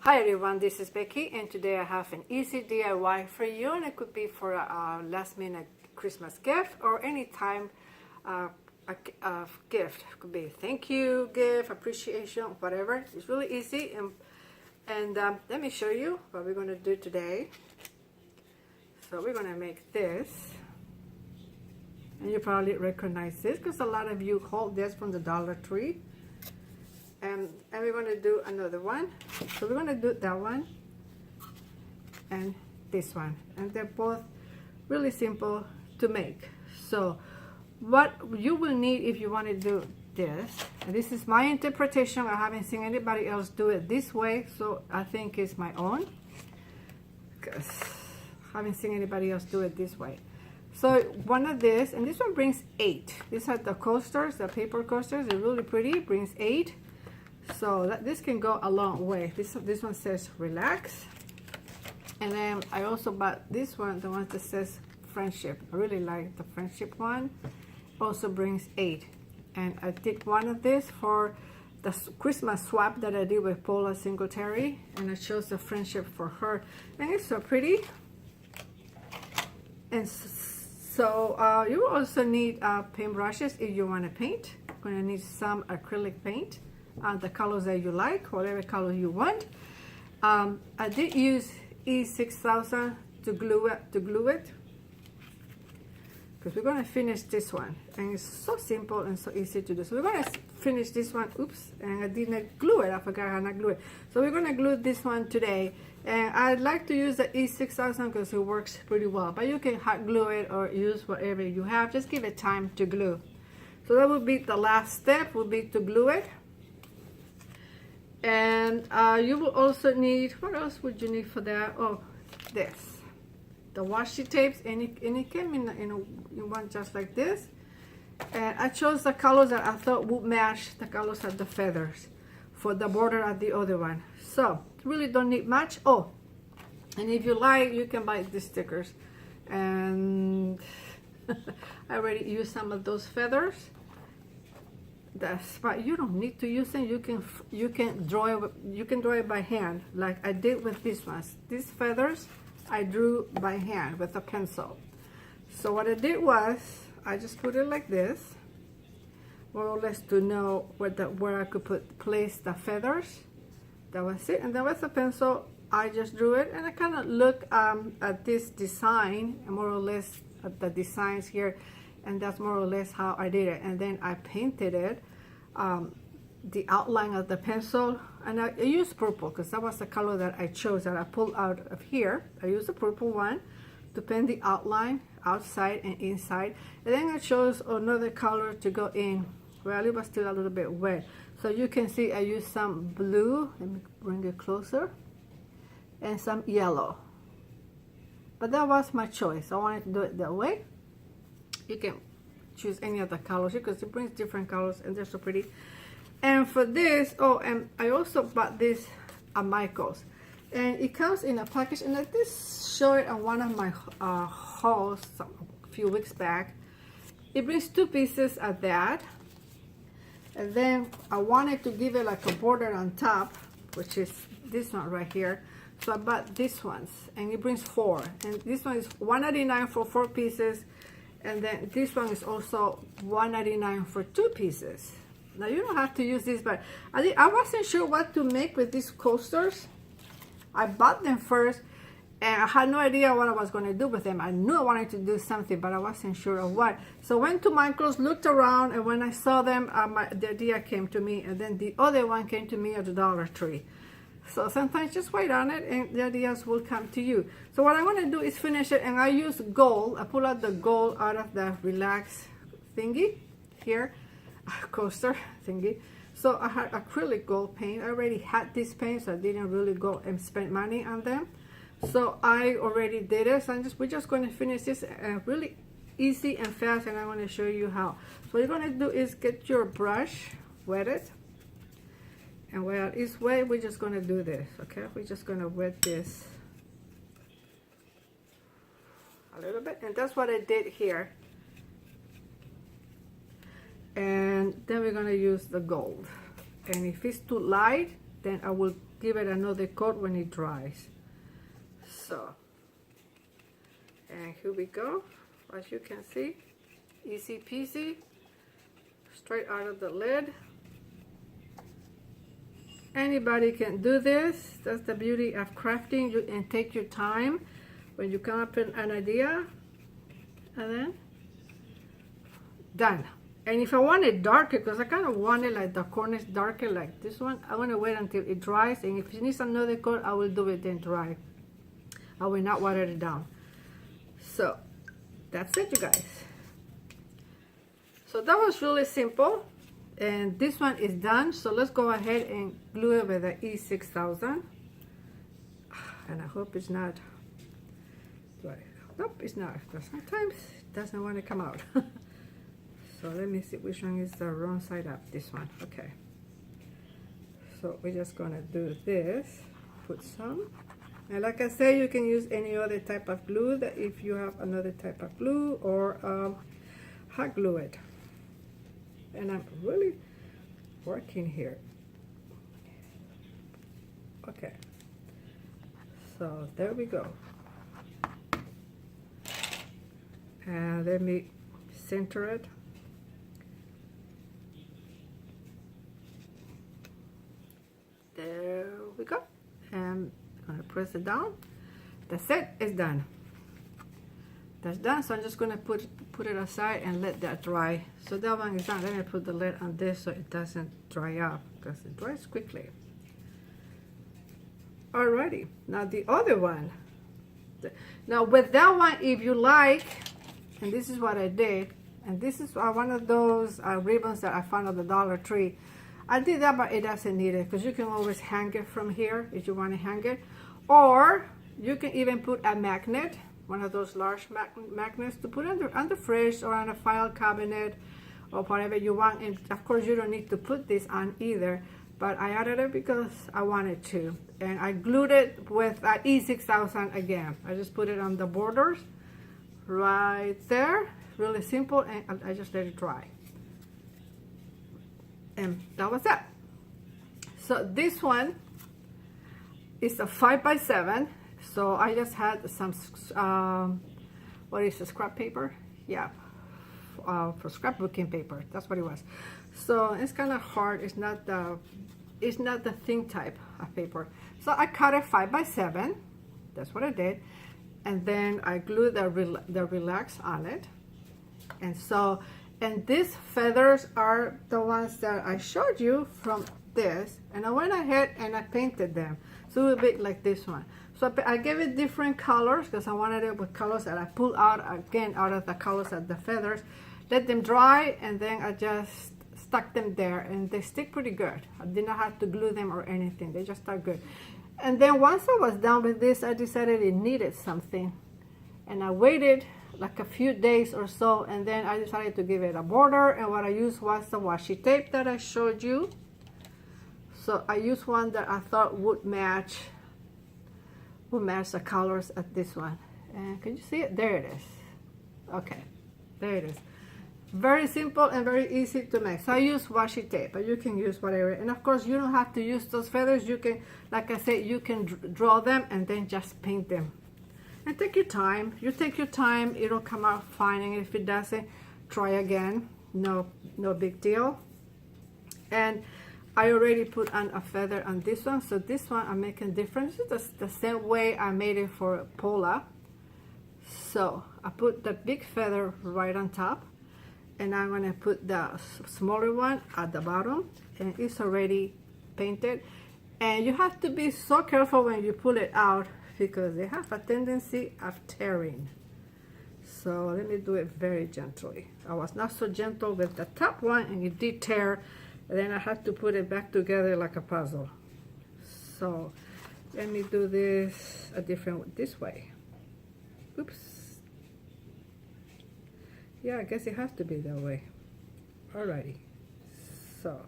Hi everyone, this is Becky, and today I have an easy DIY for you, and it could be for a last minute Christmas gift or any time a gift. It could be a thank you gift, appreciation, whatever. It's really easy, and let me show you what we're going to do today. So we're going to make this, and you probably recognize this because a lot of you hold this from the Dollar Tree. And we're going to do another one. So we're going to do that one and this one, and they're both really simple to make. So what you will need if you want to do this, and this is my interpretation, I haven't seen anybody else do it this way, so I think it's my own because I haven't seen anybody else do it this way. So one of this, and this one brings 8. These are the coasters, the paper coasters. They're really pretty. It brings 8. So this can go a long way. This one says relax, and then I also bought this one, the one that says friendship. I really like the friendship one. Also brings 8, and I did one of this for the Christmas swap that I did with Paula Singletary, and I chose the friendship for her, and it's so pretty. And so you also need paint brushes if you want to paint. You're going to need some acrylic paint. The colors that you like, whatever color you want. I did use E6000 to glue it because we're going to finish this one, and it's so simple and so easy to do. So we're going to finish this one. Oops, and I didn't glue it. I forgot how to glue it. So we're going to glue this one today, and I'd like to use the E6000 because it works pretty well, but you can hot glue it or use whatever you have. Just give it time to glue. So that would be the last step, would be to glue it. And you will also need, what else would you need for that? Oh, this, the washi tapes, and it came in one just like this. And I chose the colors that I thought would match the colors of the feathers for the border of the other one. So really don't need much. Oh, and if you like, you can buy the stickers. And I already used some of those feathers. But you don't need to use them. You can draw it by hand, like I did with these ones. These feathers I drew by hand with a pencil. So what I did was I just put it like this, more or less to know where I could place the feathers. That was it. And then with a pencil I just drew it, and I kind of look at this design, more or less at the designs here. And that's more or less how I did it. And then I painted it, the outline of the pencil, and I used purple because that was the color that I chose, that I pulled out of here. I used the purple one to paint the outline outside and inside, and then I chose another color to go in. Well, it was still a little bit wet, so you can see I used some blue. Let me bring it closer, and some yellow. But that was my choice. I wanted to do it that way. You can choose any of the colors because it brings different colors, and they're so pretty. And for this, oh, and I also bought this at Michael's, and it comes in a package, and I did show it on one of my hauls a few weeks back. It brings 2 pieces of that, and then I wanted to give it like a border on top, which is this one right here. So I bought these ones, and it brings 4, and this one is $1.99 for 4 pieces. And then this one is also $1.99 for 2 pieces. Now you don't have to use this, but I wasn't sure what to make with these coasters. I bought them first, and I had no idea what I was going to do with them. I knew I wanted to do something, but I wasn't sure of what. So I went to Michael's, looked around, and when I saw them, the idea came to me, and then the other one came to me at the Dollar Tree. So sometimes just wait on it, and the ideas will come to you. So what I'm going to do is finish it, and I use gold. I pull out the gold out of the relax thingy here, coaster thingy. So I had acrylic gold paint. I already had this paint, so I didn't really go and spend money on them. So I already did it. So we're just going to finish this really easy and fast, and I'm going to show you how. So what you're going to do is get your brush, wet it. And while it's wet, we're just going to do this, okay? We're just going to wet this a little bit. And that's what I did here. And then we're going to use the gold. And if it's too light, then I will give it another coat when it dries. So, and here we go. As you can see, easy peasy, straight out of the lid. Anybody can do this. That's the beauty of crafting. You and take your time when you come up with an idea, and then done. And if I want it darker, because I kind of want it like the corners darker like this one, I want to wait until it dries. And if it needs another coat, I will do it then dry. I will not water it down. So that's it, you guys. So that was really simple. And this one is done. So let's go ahead and glue it with the E6000. And I hope it's not, nope, it's not, because sometimes it doesn't want to come out. So let me see which one is the wrong side up. This one, okay. So we're just gonna do this, put some. And like I said, you can use any other type of glue that if you have another type of glue, or hot glue it. And I'm really working here. Okay. So there we go. And let me center it. There we go. And I'm gonna press it down. That's it, it's done. That's done. So I'm just gonna put it aside and let that dry. So that one is done. Let me put the lid on this so it doesn't dry up, because it dries quickly. Alrighty, now the other one. Now with that one, if you like, and this is what I did, and this is one of those ribbons that I found at the Dollar Tree. I did that, but it doesn't need it, because you can always hang it from here if you want to hang it. Or you can even put a magnet, one of those large magnets, to put on the fridge or on a file cabinet or whatever you want. And of course you don't need to put this on either, but I added it because I wanted to. And I glued it with E6000 again. I just put it on the borders right there, really simple, and I just let it dry. And that was it. So this one is a 5x7. So I just had some what is it, scrap paper? Yeah, for scrapbooking paper. That's what it was. So it's kind of hard. It's not the thin type of paper. So I cut it 5x7. That's what I did, and then I glued the relax on it. And so, and these feathers are the ones that I showed you from this, and I went ahead and I painted them. So a bit like this one. So I gave it different colors because I wanted it with colors that I pulled out again out of the colors of the feathers. Let them dry, and then I just stuck them there, and they stick pretty good. I did not have to glue them or anything. They just stuck good. And then once I was done with this, I decided it needed something, and I waited like a few days or so, and then I decided to give it a border. And what I used was the washi tape that I showed you. So I used one that I thought would match the colors of this one. And can you see it? There it is. Okay, there it is. Very simple and very easy to make. So I use washi tape, but you can use whatever. And of course, you don't have to use those feathers. You can, like I said, you can draw them and then just paint them. And take your time. You take your time. It'll come out fine. And if it doesn't, try again. No big deal. And I already put on a feather on this one. So this one I'm making different. This is the same way I made it for Paula. So I put the big feather right on top, and I'm gonna put the smaller one at the bottom, and it's already painted. And you have to be so careful when you pull it out, because they have a tendency of tearing. So let me do it very gently. I was not so gentle with the top one, and it did tear, and then I had to put it back together like a puzzle. So let me do this this way. Oops. Yeah, I guess it has to be that way. Alrighty. So,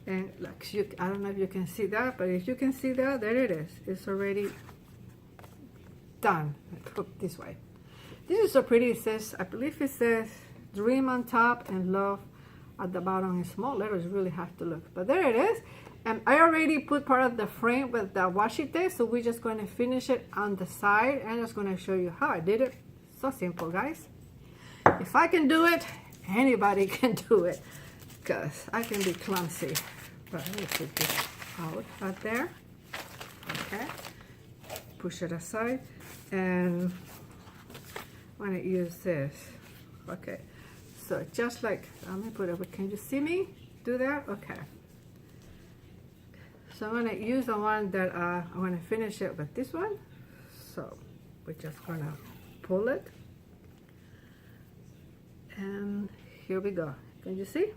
and like I don't know if you can see that, but if you can see that, there it is. It's already done. Hook this way. This is so pretty. It says, I believe it says dream on top and love at the bottom in small letters. You really have to look. But there it is. And I already put part of the frame with the washi tape, so we're just going to finish it on the side. And I'm just going to show you how I did it. So simple, guys. If I can do it, anybody can do it, because I can be clumsy. But let me put this out right there. Okay. Push it aside. And I'm going to use this. Okay. So just like, let me put it, can you see me do that? Okay. So I'm going to use the one that I'm going to finish it with this one. So we're just going to pull it. And here we go. Can you see?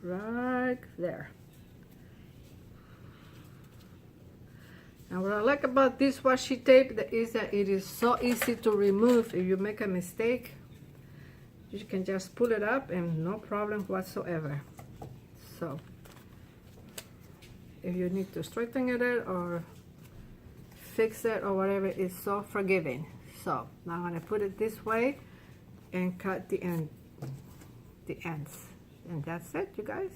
Right there. Now what I like about this washi tape is that it is so easy to remove. If you make a mistake, you can just pull it up and no problem whatsoever. So if you need to straighten it or fix it or whatever, it's so forgiving. So now I'm going to put it this way and cut the ends. And that's it, you guys.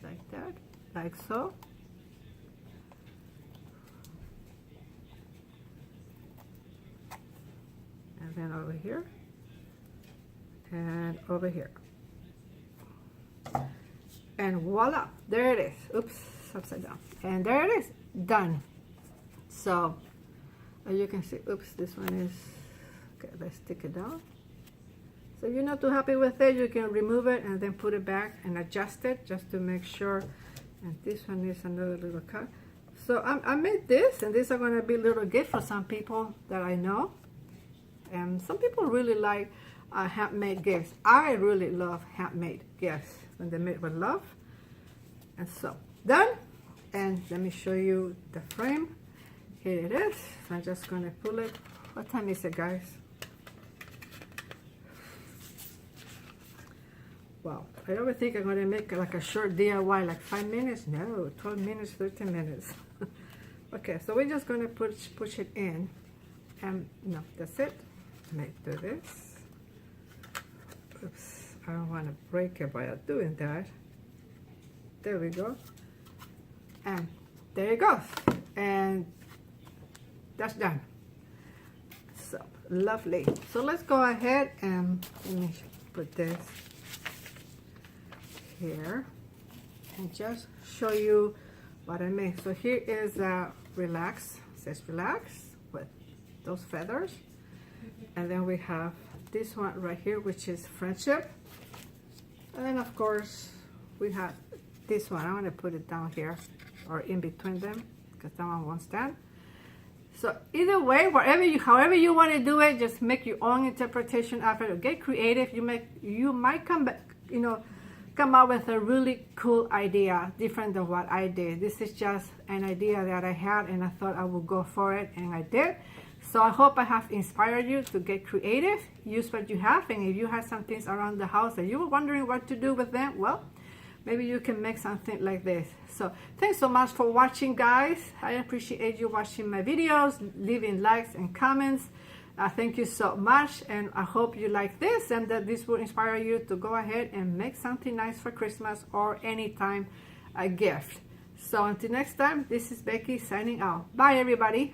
Like that, like so. And then over here. And over here. And voila, there it is. Oops, upside down. And there it is, done. So as you can see, oops, this one is, okay, let's stick it down. So if you're not too happy with it, you can remove it and then put it back and adjust it just to make sure. And this one is another little cut. So I made this, and these are going to be a little gift for some people that I know. And some people really like handmade gifts. I really love handmade gifts when they're made with love. And so, done. And let me show you the frame. Here it is. So I'm just going to pull it. What time is it, guys? Wow, I always think I'm going to make like a short DIY, like 5 minutes. No, 12 minutes, 13 minutes. Okay, so we're just going to push it in. And no, that's it. Let me do this. Oops, I don't want to break it by doing that. There we go. And there it goes. And that's done. So, lovely. So let's go ahead and let me put this here and just show you what I made. So here is relax, it says relax with those feathers. And then we have this one right here, which is friendship. And then of course we have this one. I'm going to put it down here or in between them because that one won't stand. So either way, however you want to do it, just make your own interpretation of it. Get creative. You might come back, come up with a really cool idea, different than what I did. This is just an idea that I had and I thought I would go for it, and I did. So I hope I have inspired you to get creative, use what you have, and if you have some things around the house that you were wondering what to do with them, well, maybe you can make something like this. So thanks so much for watching, guys. I appreciate you watching my videos, leaving likes and comments. Thank you so much, and I hope you like this and that this will inspire you to go ahead and make something nice for Christmas or anytime a gift. So until next time, this is Becky signing out. Bye, everybody.